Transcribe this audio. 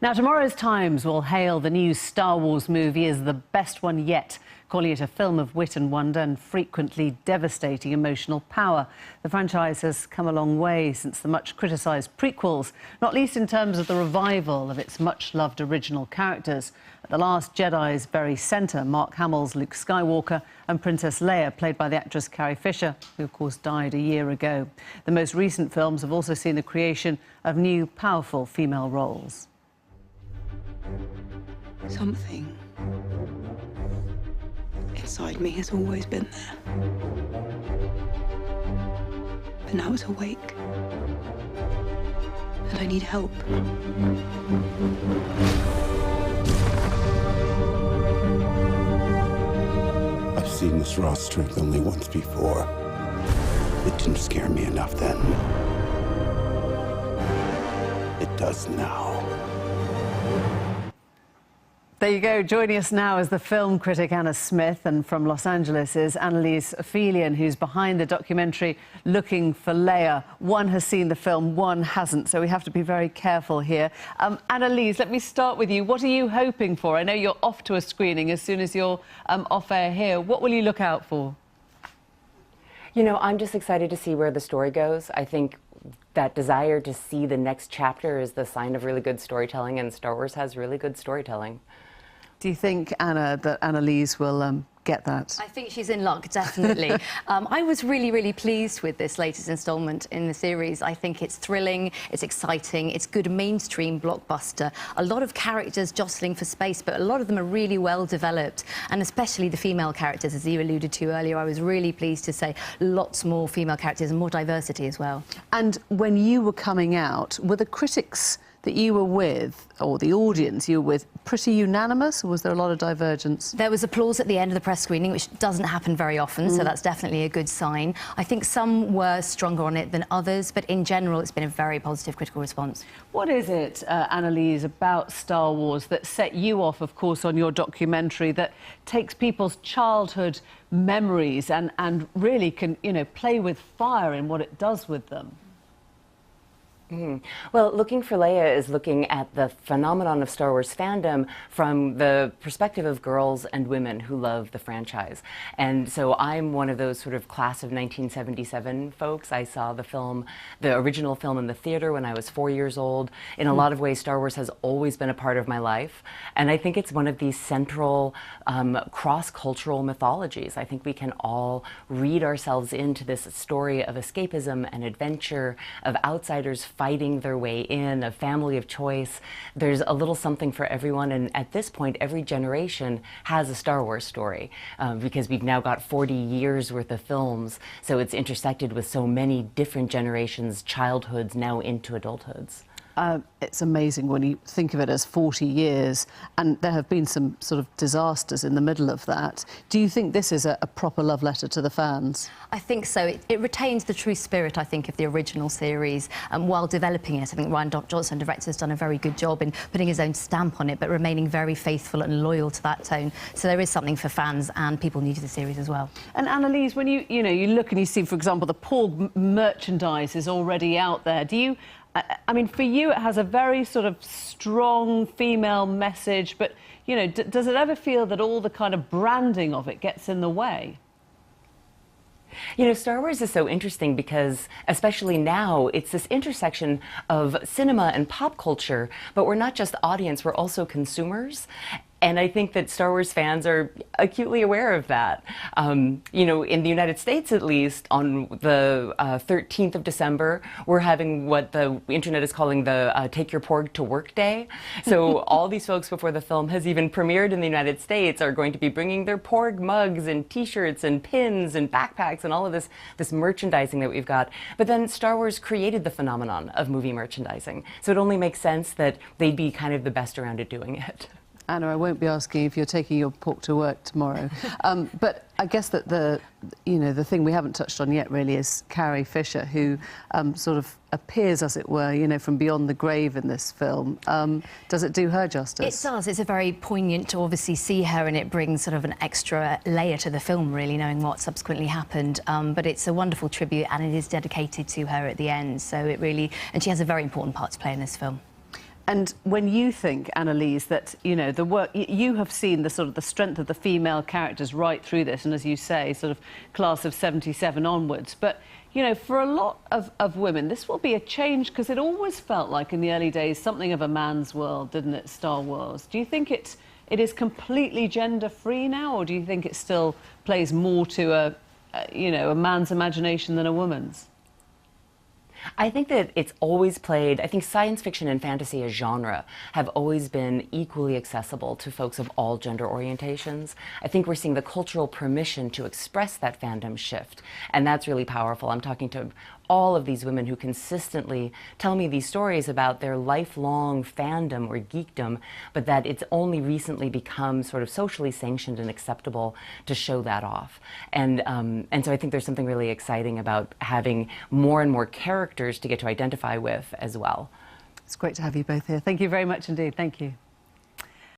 Now, tomorrow's Times will hail the new Star Wars movie as the best one yet, calling it a film of wit and wonder and frequently devastating emotional power. The franchise has come a long way since the much criticised prequels, not least in terms of the revival of its much-loved original characters. At The Last Jedi's very centre, Mark Hamill's Luke Skywalker and Princess Leia, played by the actress Carrie Fisher, who of course died a year ago. The most recent films have also seen the creation of new, powerful female roles. Something inside me has always been there. But now it's awake. And I need help. I've seen this raw strength only once before. It didn't scare me enough then. It does now. There you go. Joining us now is the film critic Anna Smith, and from Los Angeles is Annalise Ophelian, who's behind the documentary Looking for Leia. One has seen the film, one hasn't, so we have to be very careful here. Annalise, let me start with you. What are you hoping for? I know you're off to a screening as soon as you're off air here. What will you look out for? You know, I'm just excited to see where the story goes. I think that desire to see the next chapter is the sign of really good storytelling, and Star Wars has really good storytelling. Do you think, Anna, that Annalise will get that? I think she's in luck, definitely. I was really pleased with this latest instalment in the series. I think it's thrilling, it's exciting, it's good mainstream blockbuster. A lot of characters jostling for space, but a lot of them are really well developed, and especially the female characters, as you alluded to earlier. I was really pleased to say lots more female characters and more diversity as well. And when you were coming out, were the critics that you were with, or the audience you were with, pretty unanimous, or was there a lot of divergence? There was applause at the end of the press screening, which doesn't happen very often, so that's definitely a good sign. I think some were stronger on it than others, but in general, it's been a very positive critical response. What is it, Annalise, about Star Wars that set you off, of course, on your documentary, that takes people's childhood memories and really can, you know, play with fire in what it does with them? Well, Looking for Leia is looking at the phenomenon of Star Wars fandom from the perspective of girls and women who love the franchise. And so I'm one of those sort of class of 1977 folks. I saw the film, the original film, in the theater when I was 4 years old. In a lot of ways, Star Wars has always been a part of my life. And I think it's one of these central cross-cultural mythologies. I think we can all read ourselves into this story of escapism and adventure, of outsiders fighting their way in, a family of choice. There's a little something for everyone, and at this point, every generation has a Star Wars story, because we've now got 40 years worth of films, so it's intersected with so many different generations, childhoods now into adulthoods. It's amazing when you think of it as 40 years, and there have been some sort of disasters in the middle of that. Do you think this is a proper love letter to the fans? I think so. It retains the true spirit, I think, of the original series, while developing it. I think Rian Johnson, director, has done a very good job in putting his own stamp on it, but remaining very faithful and loyal to that tone. So there is something for fans and people new to the series as well. And Annalise, when you look and you see, for example, the Porg merchandise is already out there, do you... I mean, for you, it has a very sort of strong female message, but, you know, does it ever feel that all the kind of branding of it gets in the way? You know, Star Wars is so interesting because, especially now, it's this intersection of cinema and pop culture, but we're not just audience, we're also consumers. And I think that Star Wars fans are acutely aware of that. You know, in the United States, at least, on the 13th of December, we're having what the internet is calling the Take Your Porg to Work Day. So all these folks, before the film has even premiered in the United States, are going to be bringing their Porg mugs and T-shirts and pins and backpacks and all of this merchandising that we've got. But then Star Wars created the phenomenon of movie merchandising. So it only makes sense that they'd be kind of the best around at doing it. Anna, I won't be asking if you're taking your pork to work tomorrow, but I guess that the thing we haven't touched on yet really is Carrie Fisher, who sort of appears, as it were, you know, from beyond the grave in this film. Does it do her justice? It does. It's a very poignant to obviously see her, and it brings sort of an extra layer to the film, really, knowing what subsequently happened. But it's a wonderful tribute, and it is dedicated to her at the end. So it really, and she has a very important part to play in this film. And when you think, Annalise, that, you know, the work, you have seen the sort of the strength of the female characters right through this, and as you say, sort of class of 77 onwards. But, you know, for a lot of women, this will be a change, because it always felt like in the early days something of a man's world, didn't it, Star Wars? Do you think it is completely gender-free now, or do you think it still plays more to you know, a man's imagination than a woman's? I think that it's always played, I think science fiction and fantasy as genre have always been equally accessible to folks of all gender orientations. I think we're seeing the cultural permission to express that fandom shift, and that's really powerful. I'm talking to all of these women who consistently tell me these stories about their lifelong fandom or geekdom, but that it's only recently become sort of socially sanctioned and acceptable to show that off. And so I think there's something really exciting about having more and more characters to get to identify with as well. It's great to have you both here. Thank you very much indeed. Thank you.